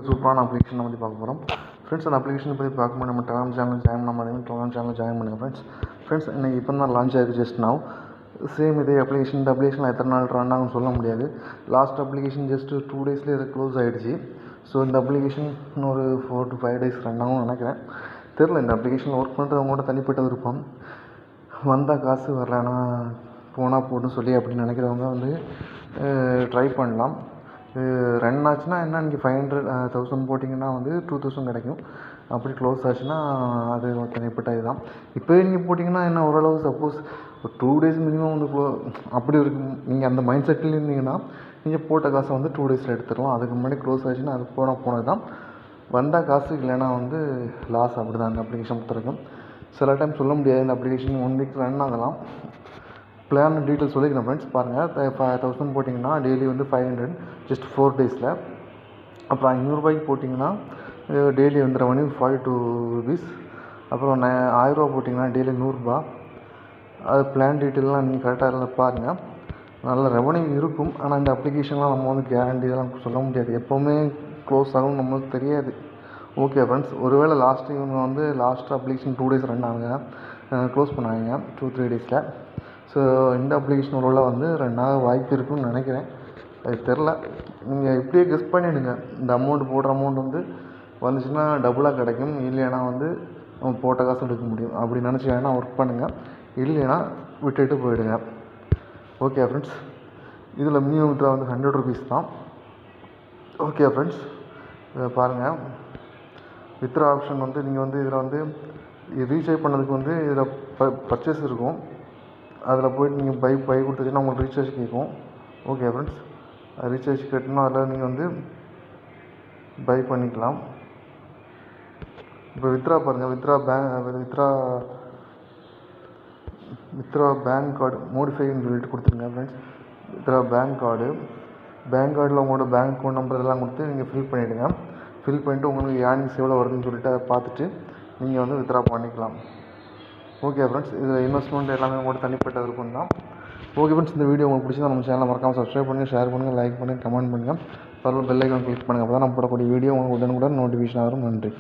சூப்பரான அப்ளிகேஷனை பற்றி பார்க்க போகிறோம். ஃப்ரெண்ட்ஸ், அந்த அப்ளிகேஷனை பற்றி பார்க்கும்போது நம்ம டெலிகிராம் சேனல் ஜாயின் பண்ண மாதிரி டெலிகிராம் சேனல் ஜாயின் பண்ணுங்கள் ஃப்ரெண்ட்ஸ். இன்றைக்கி இப்போ தான் லான்ச் ஆகிருக்கு ஜஸ்ட் நவ். சேம் இதே அப்ளிகேஷன் இந்த அப்ளிகேஷனில் எத்தனை நாள் ரன் ஆகும்னு சொல்ல முடியாது. லாஸ்ட் அப்ளிகேஷன் ஜஸ்ட் 2 டேஸ்லேயே இது க்ளோஸ் ஆகிடுச்சு. ஸோ இந்த அப்ளிகேஷன் இன்னொரு 4 to 5 days ரன் ஆகும்னு நினைக்கிறேன். தெரில, இந்த அப்ளிகேஷனில் ஒர்க் பண்ணுறவங்களோட தனிப்பட்ட விருப்பம். வந்தால் காசு வரலன்னா போனால் போட்டுன்னு சொல்லி அப்படின்னு நினைக்கிறவங்க வந்து ட்ரை பண்ணலாம். ரன் ஆச்சுன்னா என்ன, நீங்கள் 500,000 போட்டிங்கன்னா வந்து 2000 கிடைக்கும். அப்படி க்ளோஸ் ஆச்சுன்னா அது தனிப்பட்ட இதுதான். இப்போயே நீங்கள் போட்டிங்கன்னா என்ன, ஓரளவு சப்போஸ் ஒரு 2 days மினிமம் வந்து அப்படி இருக்கும். நீங்கள் அந்த மைண்ட் செட்டில் இருந்தீங்கன்னா நீங்கள் போட்ட காசை வந்து 2 days எடுத்துடலாம். அதுக்கு முன்னாடி க்ளோஸ் ஆச்சுன்னா அது போனது தான். வந்தால் காசு, இல்லைன்னா வந்து லாஸ். அப்படி தான் இந்த அப்ளிகேஷன் பொறுத்தவரைக்கும். சில டைம் சொல்ல முடியாது, இந்த அப்ளிகேஷன் 1 week ரன் ஆகலாம். பிளான் டீட்டெயில் சொல்லிக்கிறேன் ஃப்ரெண்ட்ஸ். பாருங்கள், 5,000 போட்டிங்கன்னா டெய்லி வந்து 500 ஜஸ்ட் 4 daysல. அப்புறம் 500 ரூபாய்க்கு போட்டிங்கன்னா டெய்லி வந்து ரெவன்யூ 42 rupees. அப்புறம் 1000 ரூபா போட்டிங்கன்னா டெய்லி 100 ரூபா. அது பிளான் டீட்டெயிலாம் நீங்கள் கரெக்டாக இருந்தால் பாருங்கள். நல்ல ரெவன்யூ இருக்கும். ஆனால் இந்த அப்ளிகேஷன்லாம் நம்ம வந்து கேரண்டி இதெல்லாம் சொல்ல முடியாது. எப்போவுமே க்ளோஸ் ஆகும் நம்மளுக்கு தெரியாது. ஓகே ஃப்ரெண்ட்ஸ், ஒருவேளை இவங்க வந்து அப்ளிகேஷன் 2 days ரன் ஆகுங்க, க்ளோஸ் பண்ணாங்க 2-3 daysல. ஸோ இந்த அப்ளிகேஷன் ஒருவேளை வந்து 2 நாள் வாய்ப்பு இருக்குன்னு நினைக்கிறேன். அது தெரில, நீங்கள் இப்படியே கெஸ் பண்ணிவிடுங்க. இந்த அமௌண்ட் போடுற அமௌண்ட் வந்து வந்துச்சுன்னா டபுளாக கிடைக்கும், இல்லைன்னா வந்து நம்ம போட்ட காசு எடுக்க முடியும். அப்படி நினச்சி வேணால் ஒர்க் பண்ணுங்கள், இல்லைன்னா விட்டுட்டு போயிடுங்க. ஓகே ஃப்ரெண்ட்ஸ், இதில் மினிமம் வித்ரா வந்து 100 rupees தான். ஓகே ஃப்ரெண்ட்ஸ், இதை பாருங்கள். வித்ரா ஆப்ஷன் வந்து நீங்கள் வந்து இதில் வந்து ரீசார்ஜ் பண்ணதுக்கு வந்து இதில் பர்ச்சேஸ் இருக்கும். அதில் போய்ட்டு நீங்கள் பை கொடுத்துச்சின்னா உங்களுக்கு ரீசார்ஜ் கேட்கும். ஓகே ஃப்ரெண்ட்ஸ், ரீசார்ஜ் கேட்டோம்னா அதில் நீங்கள் வந்து பை பண்ணிக்கலாம். இப்போ வித்ரா பாருங்கள், வித்ரா பேங்க் கார்டு மோடிஃபைன்னு சொல்லிட்டு கொடுத்துருங்க ஃப்ரெண்ட்ஸ். வித்ரா பேங்க் கார்டில் உங்களோட பேங்க் அக்கௌண்ட் நம்பர் இதெல்லாம் கொடுத்து நீங்கள் ஃபில் பண்ணிவிடுங்க. ஃபில் பண்ணிவிட்டு உங்களுக்கு ஏர்னிங்ஸ் எவ்வளோ வருதுன்னு சொல்லிட்டு அதை பார்த்துட்டு நீங்கள் வந்து வித்ரா பண்ணிக்கலாம். ஓகே ஃப்ரெண்ட்ஸ், இதில் இன்வெஸ்ட்மெண்ட் எல்லாமே உங்களோட தனிப்பட்ட விருப்பம் தான். ஓகே ஃப்ரெண்ட்ஸ், இந்த வீடியோ உங்களுக்கு பிடிச்சா நம்ம சேனலை மறக்காமல் சப்ஸ்கிரைப் பண்ணுங்கள், ஷேர் பண்ணுங்கள், லைக் பண்ணுங்கள், கமெண்ட் பண்ணுங்கள். பரவாயில்ல பெல் ஐக்கான் கிளிக் பண்ணுங்கள். அப்போ தான் நம்ம போடக்கூடிய வீடியோ உங்களுக்கு உடனுக்குடன் நோட்டிஃபிகேஷன் வரும். நன்றி.